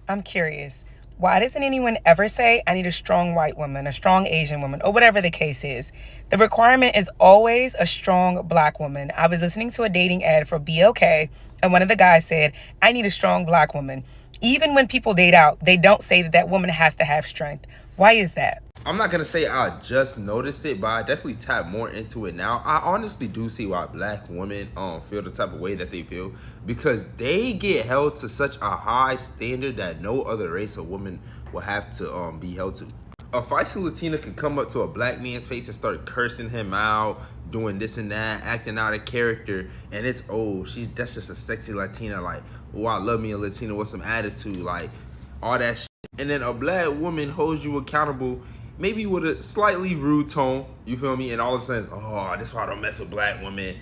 I'm curious. Why doesn't anyone ever say, I need a strong white woman, a strong Asian woman, or whatever the case is? The requirement is always a strong black woman. I was listening to a dating ad for BLK, and one of the guys said, I need a strong black woman. Even when people date out, they don't say that that woman has to have strength. Why is that? I'm not gonna say I just noticed it, but I definitely tap more into it now. I honestly do see why black women feel the type of way that they feel, because they get held to such a high standard that no other race of women will have to be held to. A feisty Latina could come up to a black man's face and start cursing him out, doing this and that, acting out of character, and it's that's just a sexy Latina, like, oh, I love me a Latina with some attitude, like all that shit. And then a black woman holds you accountable, maybe with a slightly rude tone, you feel me? And all of a sudden, oh, this is why I don't mess with black women.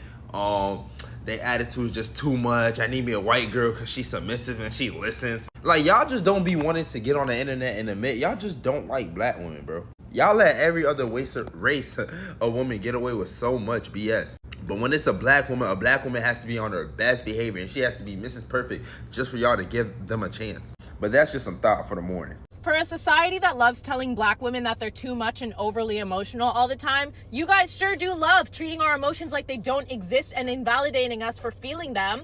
Their attitude is just too much. I need me a white girl because she's submissive and she listens. Like, y'all just don't be wanting to get on the internet and admit y'all just don't like black women, bro. Y'all let every other race of woman get away with so much BS. But when it's a black woman has to be on her best behavior, and she has to be Mrs. Perfect just for y'all to give them a chance. But that's just some thought for the morning. For a society that loves telling black women that they're too much and overly emotional all the time, you guys sure do love treating our emotions like they don't exist and invalidating us for feeling them.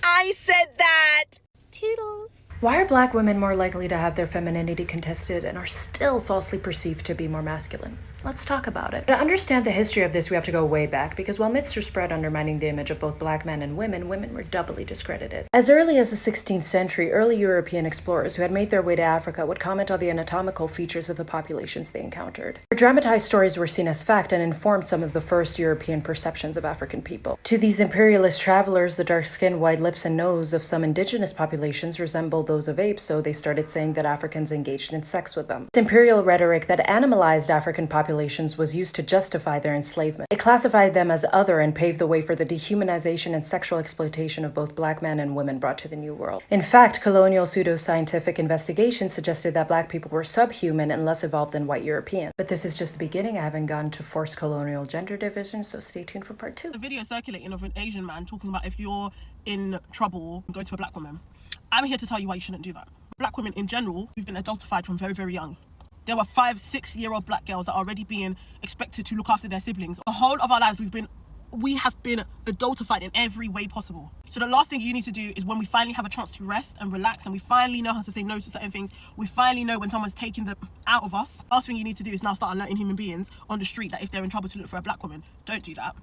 I said that! Toodles. Why are black women more likely to have their femininity contested and are still falsely perceived to be more masculine? Let's talk about it. To understand the history of this, we have to go way back, because while myths were spread undermining the image of both black men and women were doubly discredited. As early as the 16th century, early European explorers who had made their way to Africa would comment on the anatomical features of the populations they encountered. Their dramatized stories were seen as fact and informed some of the first European perceptions of African people. To these imperialist travelers, the dark skin, wide lips, and nose of some indigenous populations resembled those of apes, so they started saying that Africans engaged in sex with them. This imperial rhetoric that animalized African populations was used to justify their enslavement. It classified them as other and paved the way for the dehumanization and sexual exploitation of both black men and women brought to the New World. In fact, colonial pseudoscientific investigations suggested that black people were subhuman and less evolved than white Europeans. But this is just the beginning. I haven't gotten to forced colonial gender division, so stay tuned for part 2. A video circulating of an Asian man talking about if you're in trouble, go to a black woman. I'm here to tell you why you shouldn't do that. Black women in general, we've been adultified from very, very young. There were 5-6-year-old black girls that are already being expected to look after their siblings. The whole of our lives, we have been adultified in every way possible. So the last thing you need to do is, when we finally have a chance to rest and relax, and we finally know how to say no to certain things, we finally know when someone's taking them out of us, last thing you need to do is now start alerting human beings on the street that if they're in trouble to look for a black woman. Don't do that.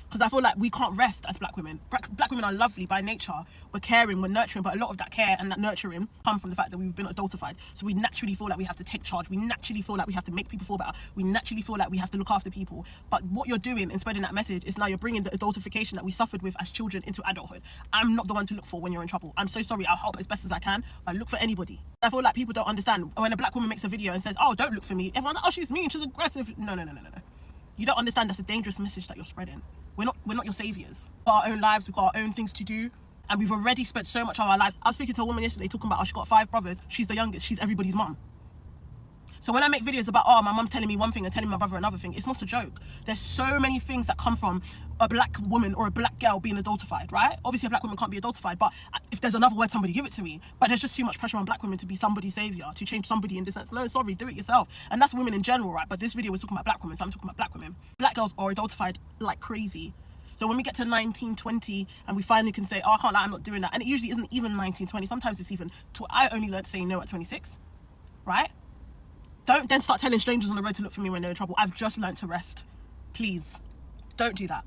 Because I feel like we can't rest as black women. Black women are lovely by nature. We're caring, we're nurturing, but a lot of that care and that nurturing come from the fact that we've been adultified. So we naturally feel like we have to take charge. We naturally feel like we have to make people feel better. We naturally feel like we have to look after people. But what you're doing in spreading that message is now you're bringing the adultification that we suffered with as children into adulthood. I'm not the one to look for when you're in trouble. I'm so sorry. I'll help as best as I can. I look for anybody. I feel like people don't understand. When a black woman makes a video and says, oh, don't look for me, everyone's like, oh, she's mean, she's aggressive. No. You don't understand that's a dangerous message that you're spreading. We're not your saviors. We've got our own lives, we've got our own things to do, and we've already spent so much of our lives. I was speaking to a woman yesterday talking about how she got 5 brothers, she's the youngest, she's everybody's mum. So when I make videos about, oh, my mum's telling me one thing and telling my brother another thing, it's not a joke. There's so many things that come from a black woman or a black girl being adultified, right? Obviously a black woman can't be adultified, but if there's another word, somebody give it to me. But there's just too much pressure on black women to be somebody's savior, to change somebody in this sense. No, sorry, do it yourself. And that's women in general, right? But this video was talking about black women, so I'm talking about black women. Black girls are adultified like crazy. So when we get to 19, 20, and we finally can say, oh, I can't lie, I'm not doing that. And it usually isn't even 19, 20. Sometimes it's even, I only learned to say no at 26, right? Don't then start telling strangers on the road to look for me when they're in trouble. I've just learned to rest. Please, don't do that.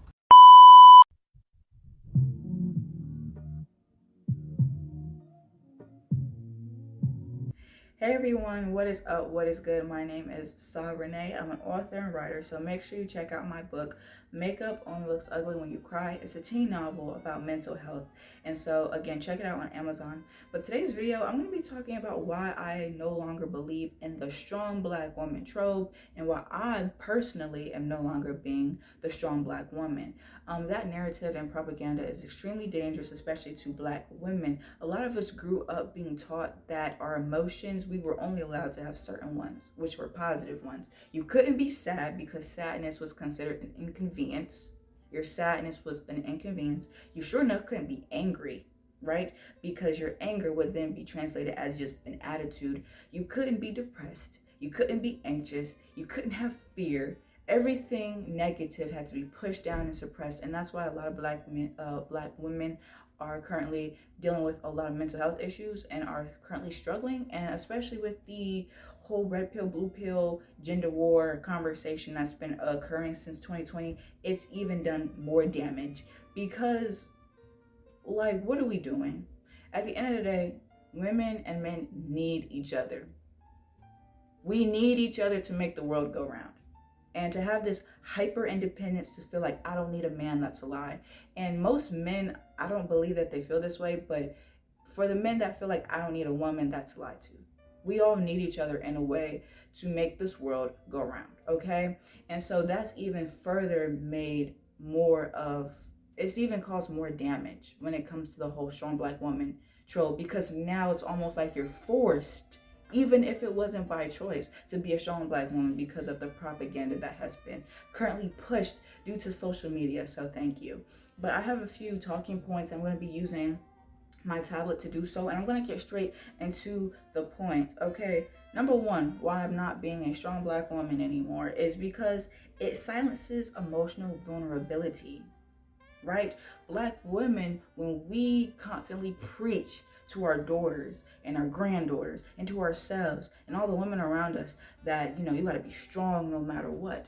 Hey everyone, what is up? What is good? My name is Sa Renee. I'm an author and writer, so make sure you check out my book, Makeup Only Looks Ugly When You Cry. It's a teen novel about mental health, and so again, check it out on Amazon. But today's video, I'm going to be talking about why I no longer believe in the strong black woman trope, and why I personally am no longer being the strong black woman. That narrative and propaganda is extremely dangerous, especially to black women. A lot of us grew up being taught that our emotions, we were only allowed to have certain ones, which were positive ones. You couldn't be sad because sadness was considered an inconvenience. Your sadness was an inconvenience. You sure enough couldn't be angry right? Because your anger would then be translated as just an attitude. You couldn't be depressed, you couldn't be anxious, you couldn't have fear. Everything negative had to be pushed down and suppressed, and that's why a lot of black women are currently dealing with a lot of mental health issues and are currently struggling, and especially with the whole red pill, blue pill, gender war conversation that's been occurring since 2020, it's even done more damage because, like, what are we doing? At the end of the day, women and men need each other. We need each other to make the world go round. And to have this hyper independence to feel like I don't need a man, that's a lie. And most men, I don't believe that they feel this way, but for the men that feel like I don't need a woman, that's a lie too. We all need each other in a way to make this world go round, okay? And so that's even further made more of, it's even caused more damage when it comes to the whole strong black woman trope, because now it's almost like you're forced, even if it wasn't by choice, to be a strong black woman because of the propaganda that has been currently pushed due to social media. So thank you. But I have a few talking points. I'm going to be using my tablet to do so, and I'm going to get straight into the point. Okay, number one, why I'm not being a strong black woman anymore is because it silences emotional vulnerability, right? Black women, when we constantly preach to our daughters and our granddaughters and to ourselves and all the women around us that, you got to be strong no matter what.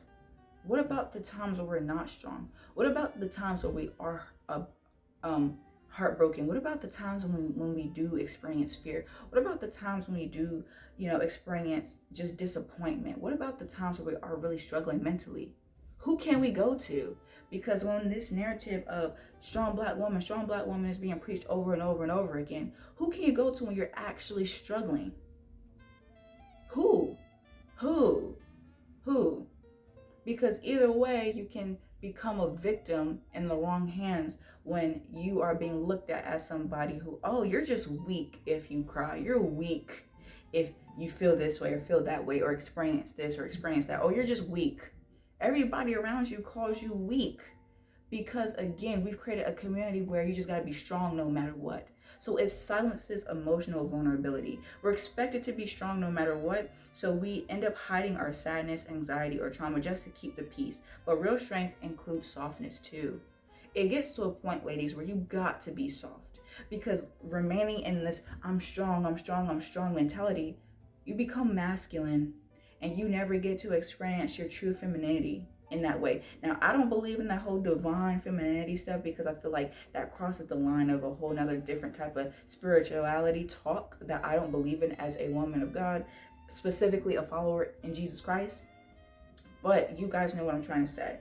What about the times where we're not strong? What about the times where we are heartbroken? What about the times when we do experience fear? What about the times when we do, experience just disappointment? What about the times where we are really struggling mentally? Who can we go to? Because when this narrative of strong black woman is being preached over and over and over again, who can you go to when you're actually struggling? Who? Because either way, you can become a victim in the wrong hands when you are being looked at as somebody who, oh, you're just weak if you cry. You're weak if you feel this way or feel that way or experience this or experience that. Oh, you're just weak. Everybody around you calls you weak because, again, we've created a community where you just got to be strong no matter what. So it silences emotional vulnerability. We're expected to be strong no matter what, so we end up hiding our sadness, anxiety, or trauma just to keep the peace. But real strength includes softness too. It gets to a point, ladies, where you got to be soft, because remaining in this I'm strong mentality, you become masculine and you never get to experience your true femininity in that way. Now, I don't believe in that whole divine femininity stuff because I feel like that crosses the line of a whole nother different type of spirituality talk that I don't believe in as a woman of God, specifically a follower in Jesus Christ. But you guys know what I'm trying to say.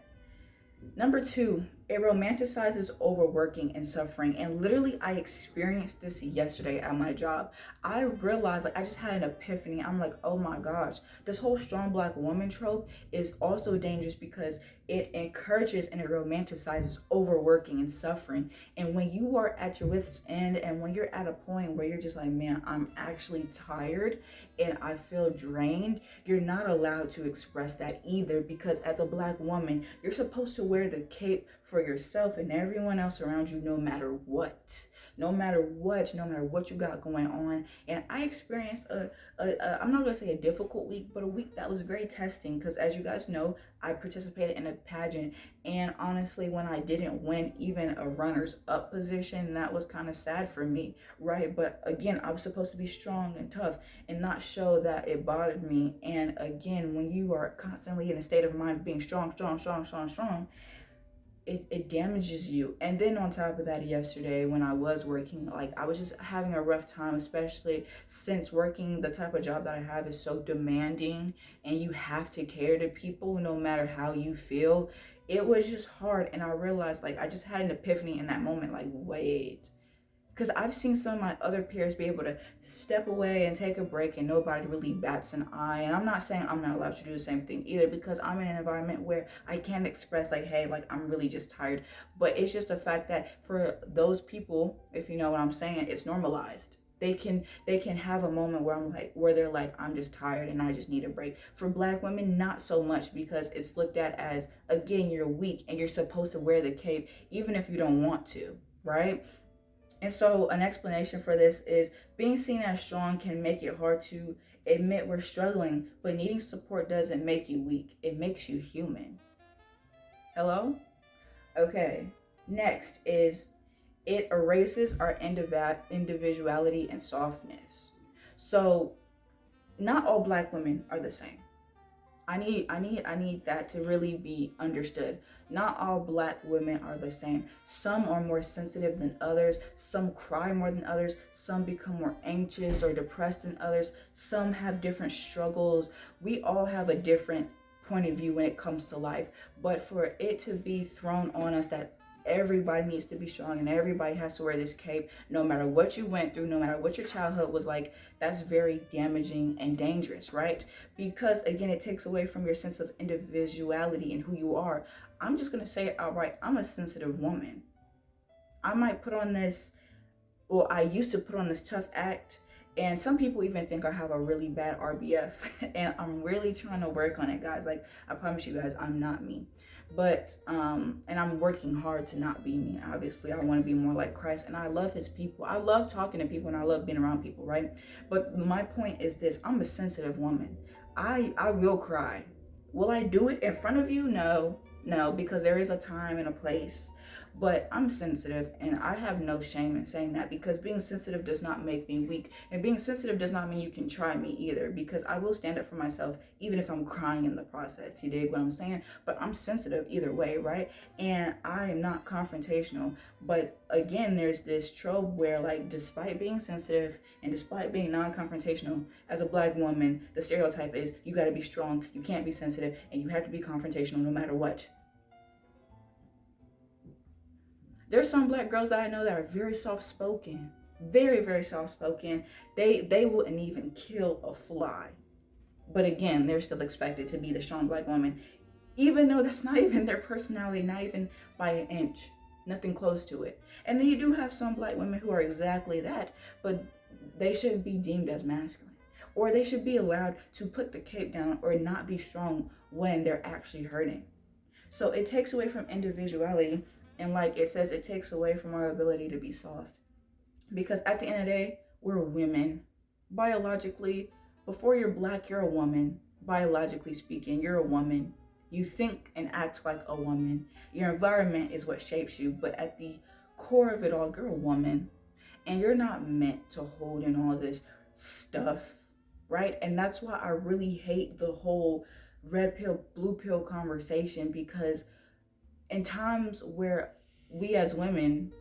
Number two, it romanticizes overworking and suffering. And literally, I experienced this yesterday at my job. I realized, I just had an epiphany. I'm like, oh my gosh, this whole strong black woman trope is also dangerous because it encourages and it romanticizes overworking and suffering. And when you are at your wit's end and when you're at a point where you're just like, man, I'm actually tired and I feel drained, you're not allowed to express that either, because as a black woman, you're supposed to wear the cape for yourself and everyone else around you, no matter what you got going on. And I experienced I'm not gonna say a difficult week, but a week that was very testing, because as you guys know, I participated in a pageant, and honestly, when I didn't win even a runners up position, that was kind of sad for me, right? But again, I was supposed to be strong and tough and not show that it bothered me. And again, when you are constantly in a state of mind of being strong, it damages you. And then on top of that, yesterday when I was working, I was just having a rough time, especially since working the type of job that I have is so demanding and you have to cater to people no matter how you feel. It was just hard, and I realized, I just had an epiphany in that moment, wait. Because I've seen some of my other peers be able to step away and take a break and nobody really bats an eye. And I'm not saying I'm not allowed to do the same thing either, because I'm in an environment where I can express hey, I'm really just tired. But it's just a fact that for those people, if you know what I'm saying, it's normalized. They can have a moment where they're like, I'm just tired and I just need a break. For black women, not so much, because it's looked at as, again, you're weak and you're supposed to wear the cape even if you don't want to, right? And so, an explanation for this is being seen as strong can make it hard to admit we're struggling, but needing support doesn't make you weak, it makes you human. Hello? Okay. Next is it erases our individuality and softness. So, not all black women are the same. I need that to really be understood. Not all black women are the same. Some are more sensitive than others. Some cry more than others. Some become more anxious or depressed than others. Some have different struggles. We all have a different point of view when it comes to life. But for it to be thrown on us that everybody needs to be strong and everybody has to wear this cape, no matter what you went through, no matter what your childhood was like, that's very damaging and dangerous, right? Because again, it takes away from your sense of individuality and who you are. I'm just gonna say it outright. I'm a sensitive woman. I might put on this, well, I used to put on this tough act, and some people even think I have a really bad RBF. And I'm really trying to work on it, guys. Like, I promise you guys, I'm not me. But and I'm working hard to not be me. Obviously, I want to be more like Christ, and I love his people. I love talking to people, and I love being around people, right? But my point is this: I'm a sensitive woman. I will cry. Will I do it in front of you? No, because there is a time and a place. But I'm sensitive, and I have no shame in saying that, because being sensitive does not make me weak, and being sensitive does not mean you can try me either, because I will stand up for myself even if I'm crying in the process. You dig what I'm saying? But I'm sensitive either way, right? And I am not confrontational. But again, there's this trope where, like, despite being sensitive and despite being non-confrontational, as a black woman, the stereotype is you got to be strong, you can't be sensitive, and you have to be confrontational no matter what. There's some black girls that I know that are very soft-spoken, very, very soft-spoken. They wouldn't even kill a fly. But again, they're still expected to be the strong black woman, even though that's not even their personality, not even by an inch, nothing close to it. And then you do have some black women who are exactly that, but they shouldn't be deemed as masculine. Or they should be allowed to put the cape down or not be strong when they're actually hurting. So it takes away from individuality. And like it says, it takes away from our ability to be soft. Because at the end of the day, we're women. Biologically, before you're black, you're a woman. Biologically speaking, you're a woman. You think and act like a woman. Your environment is what shapes you. But at the core of it all, you're a woman. And you're not meant to hold in all this stuff, right? And that's why I really hate the whole red pill, blue pill conversation, because in times where we as women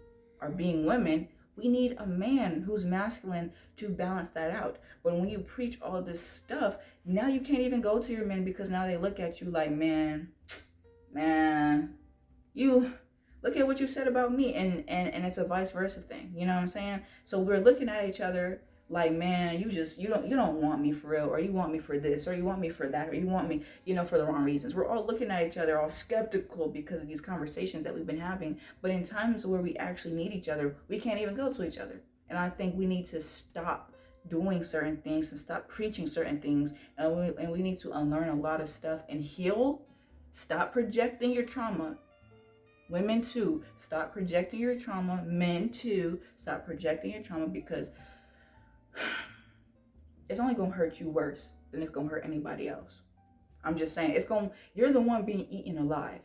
are being women, we need a man who's masculine to balance that out. But when you preach all this stuff, now you can't even go to your men, because now they look at you like, man, you look at what you said about me. And it's a vice versa thing. You know what I'm saying? So we're looking at each other like, man, you don't want me for real, or you want me for this, or you want me for that, or you want me, for the wrong reasons. We're all looking at each other all skeptical because of these conversations that we've been having. But in times where we actually need each other, we can't even go to each other. And I think we need to stop doing certain things and stop preaching certain things. And we need to unlearn a lot of stuff and heal. Stop projecting your trauma. Women too, stop projecting your trauma. Men too, stop projecting your trauma, because it's only gonna hurt you worse than it's gonna hurt anybody else. I'm just saying, you're the one being eaten alive.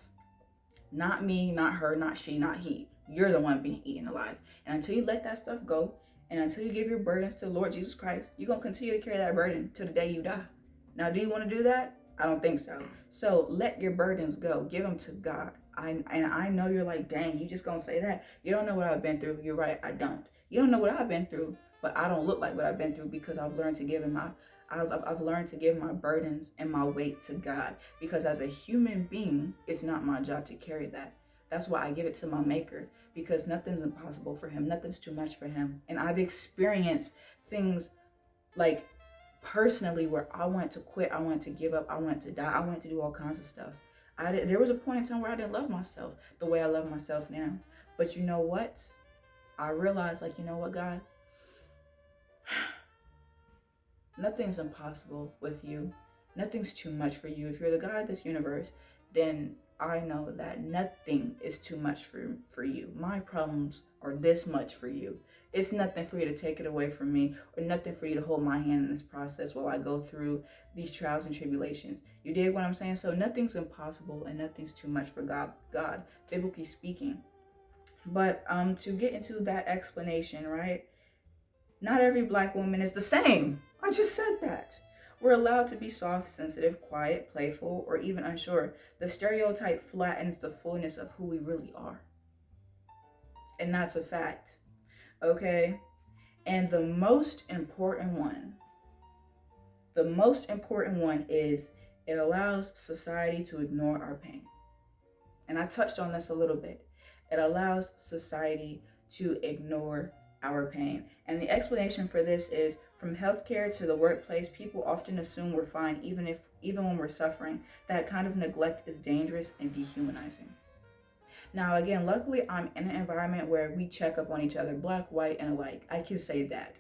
Not me, not her, not she, not he. You're the one being eaten alive. And until you let that stuff go, and until you give your burdens to the Lord Jesus Christ, you're gonna continue to carry that burden till the day you die. Now, do you want to do that? I don't think so. So let your burdens go. Give them to God. I know you're like, dang, you just gonna say that. You don't know what I've been through. You're right, I don't. You don't know what I've been through. But I don't look like what I've been through, because I've learned to give I've learned to give my burdens and my weight to God. Because as a human being, it's not my job to carry that. That's why I give it to my Maker, because nothing's impossible for him. Nothing's too much for him. And I've experienced things like personally where I wanted to quit, I wanted to give up, I wanted to die, I wanted to do all kinds of stuff. There was a point in time where I didn't love myself the way I love myself now. But you know what? I realized, like, you know what, God? Nothing's impossible with you. Nothing's too much for you. If you're the God of this universe, then I know that nothing is too much for you. My problems are this much for you. It's nothing for you to take it away from me, or nothing for you to hold my hand in this process while I go through these trials and tribulations. You dig what I'm saying? So nothing's impossible and nothing's too much for God, biblically speaking. But to get into that explanation, right? Not every Black woman is the same. I just said that. We're allowed to be soft, sensitive, quiet, playful, or even unsure. The stereotype flattens the fullness of who we really are. And that's a fact. Okay? And the most important one is it allows society to ignore our pain. And I touched on this a little bit. It allows society to ignore our pain. And the explanation for this is, from healthcare to the workplace, people often assume we're fine even when we're suffering. That kind of neglect is dangerous and dehumanizing. Now, again, luckily I'm in an environment where we check up on each other, Black, white, and alike. I can say that.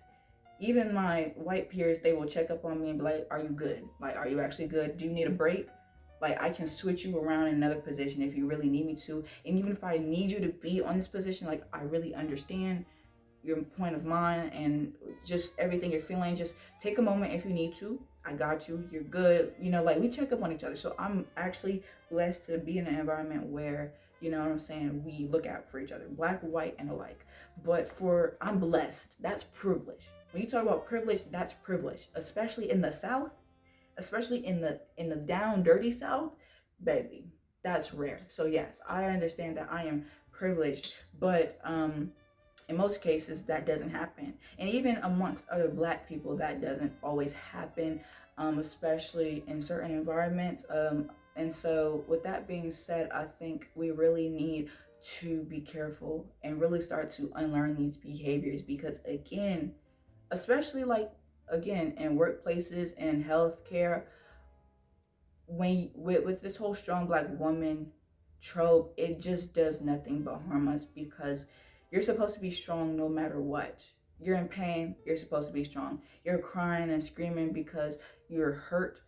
Even my white peers, they will check up on me and be like, are you good? Like, are you actually good? Do you need a break? Like, I can switch you around in another position if you really need me to. And even if I need you to be on this position, like, I really understand your point of mind and just everything you're feeling. Just take a moment if you need to. I got you. You're good. You know, like, we check up on each other. So I'm actually blessed to be in an environment where, you know what I'm saying, we look out for each other, Black, white, and alike. But I'm blessed. That's privilege. When you talk about privilege, that's privilege, especially in the South, especially in the down dirty South, baby, that's rare. So yes, I understand that I am privileged, but in most cases that doesn't happen. And even amongst other Black people, that doesn't always happen, especially in certain environments. And so with that being said, I think we really need to be careful and really start to unlearn these behaviors, because again, especially in workplaces and healthcare, with this whole strong Black woman trope, it just does nothing but harm us, because you're supposed to be strong no matter what. You're in pain, you're supposed to be strong. You're crying and screaming because you're hurt,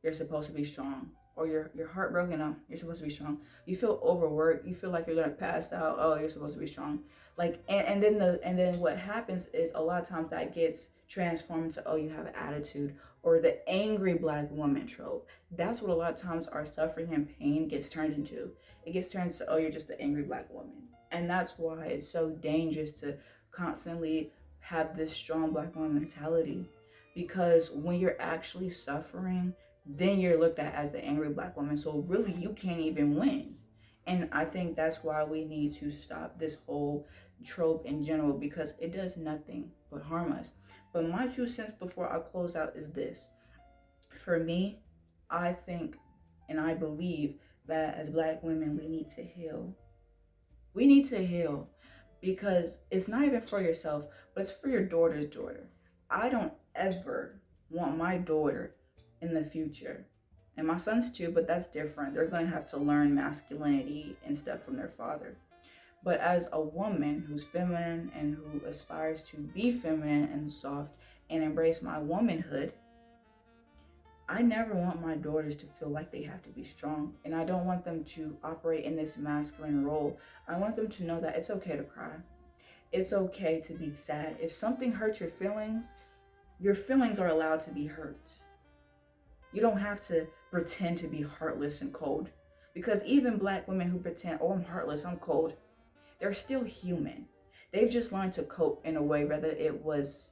you're supposed to be strong. Or you're heartbroken, you're supposed to be strong. You feel overworked, you feel like you're gonna pass out, oh, you're supposed to be strong. Like, and then what happens is a lot of times that gets transformed to, oh, you have an attitude, or the angry Black woman trope. That's what a lot of times our suffering and pain gets turned into. It gets turned to, oh, you're just the angry Black woman. And that's why it's so dangerous to constantly have this strong Black woman mentality, because when you're actually suffering, then you're looked at as the angry Black woman. So really, you can't even win. And I think that's why we need to stop this whole trope in general, because it does nothing but harm us. But my 2 cents before I close out is this. For me, I think and I believe that as Black women, we need to heal. We need to heal, because it's not even for yourself, but it's for your daughter's daughter. I don't ever want my daughter in the future, and my sons too, but that's different. They're going to have to learn masculinity and stuff from their father. But as a woman who's feminine and who aspires to be feminine and soft and embrace my womanhood, I never want my daughters to feel like they have to be strong, and I don't want them to operate in this masculine role. I want them to know that it's okay to cry. It's okay to be sad. If something hurts your feelings are allowed to be hurt. You don't have to pretend to be heartless and cold, because even Black women who pretend, oh, I'm heartless, I'm cold, they're still human. They've just learned to cope in a way, whether it was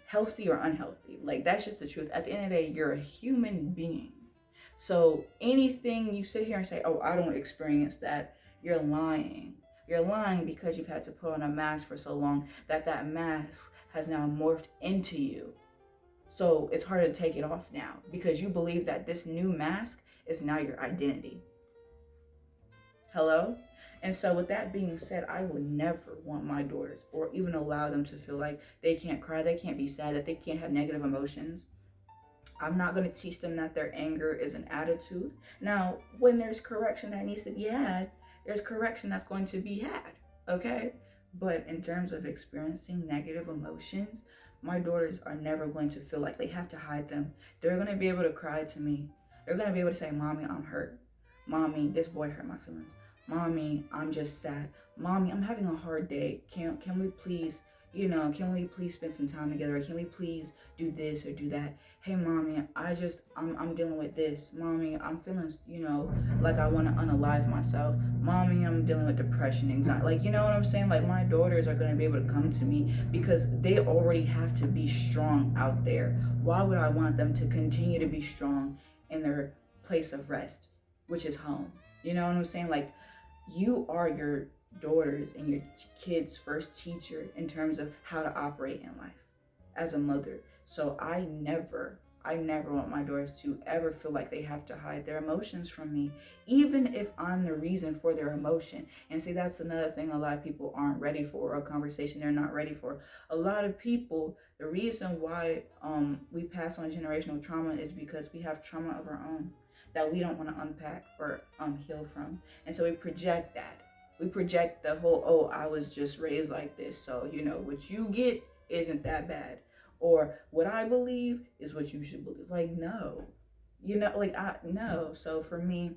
healthy or unhealthy. Like, that's just the truth. At the end of the day, you're a human being. So anything you sit here and say, oh, I don't experience that, you're lying. You're lying because you've had to put on a mask for so long that mask has now morphed into you. So it's hard to take it off now, because you believe that this new mask is now your identity. Hello? And so with that being said, I would never want my daughters, or even allow them, to feel like they can't cry, they can't be sad, that they can't have negative emotions. I'm not going to teach them that their anger is an attitude. Now, when there's correction that needs to be had, there's correction that's going to be had, okay? But in terms of experiencing negative emotions, my daughters are never going to feel like they have to hide them. They're going to be able to cry to me. They're going to be able to say, Mommy, I'm hurt. Mommy, this boy hurt my feelings. Mommy, I'm just sad. Mommy, I'm having a hard day. Can we please, can we please spend some time together? Can we please do this or do that? Hey, mommy, I'm dealing with this. Mommy, I'm feeling, like I want to unalive myself. Mommy, I'm dealing with depression, anxiety. Like, you know what I'm saying? Like, my daughters are going to be able to come to me because they already have to be strong out there. Why would I want them to continue to be strong in their place of rest, which is home? You know what I'm saying? Like, you are your daughters and your kids' first teacher in terms of how to operate in life as a mother. So I never want my daughters to ever feel like they have to hide their emotions from me, even if I'm the reason for their emotion. And see, that's another thing a lot of people aren't ready for, or a conversation they're not ready for. A lot of people, the reason why we pass on generational trauma is because we have trauma of our own that we don't want to unpack or heal from. And so we project that. We project the whole, oh, I was just raised like this, so, what you get isn't that bad. Or what I believe is what you should believe. Like, no. No. So for me,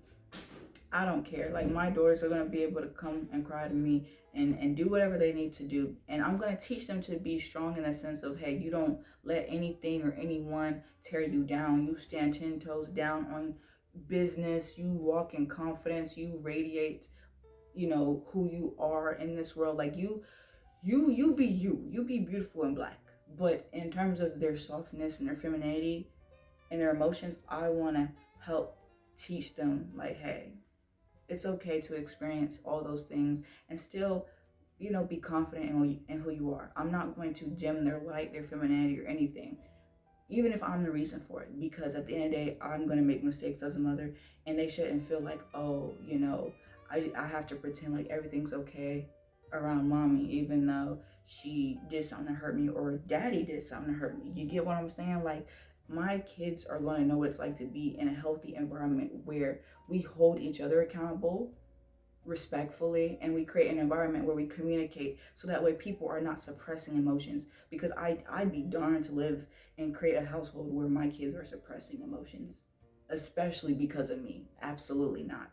I don't care. Like, my daughters are going to be able to come and cry to me and do whatever they need to do. And I'm going to teach them to be strong in the sense of, hey, you don't let anything or anyone tear you down. You stand 10 toes down on business. You walk in confidence. You radiate, who you are in this world. Like, you be beautiful and black. But in terms of their softness and their femininity and their emotions, I want to help teach them, like, hey, it's okay to experience all those things and still, be confident in who you are. I'm not going to dim their light, their femininity, or anything, even if I'm the reason for it, because at the end of the day, I'm going to make mistakes as a mother, and they shouldn't feel like, oh, I have to pretend like everything's okay around mommy, even though she did something to hurt me, or daddy did something to hurt me. You get what I'm saying? Like, my kids are going to know what it's like to be in a healthy environment where we hold each other accountable respectfully, and we create an environment where we communicate, so that way people are not suppressing emotions. Because I'd be darned to live and create a household where my kids are suppressing emotions, especially because of me. Absolutely not.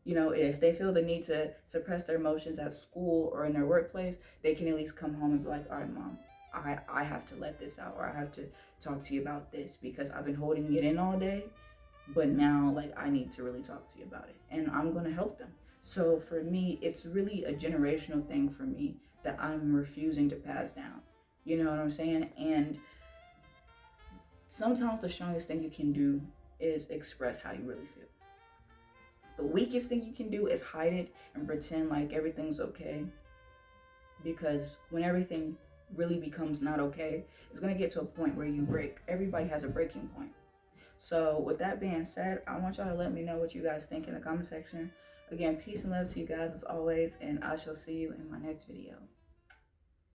If they feel the need to suppress their emotions at school or in their workplace, they can at least come home and be like, all right, mom, I have to let this out, or I have to talk to you about this because I've been holding it in all day, but now, like, I need to really talk to you about it, and I'm going to help them. So for me, it's really a generational thing for me that I'm refusing to pass down. You know what I'm saying? And sometimes the strongest thing you can do is express how you really feel. The weakest thing you can do is hide it and pretend like everything's okay. Because when everything really becomes not okay, it's going to get to a point where you break. Everybody has a breaking point. So with that being said, I want y'all to let me know what you guys think in the comment section. Again, peace and love to you guys as always, and I shall see you in my next video.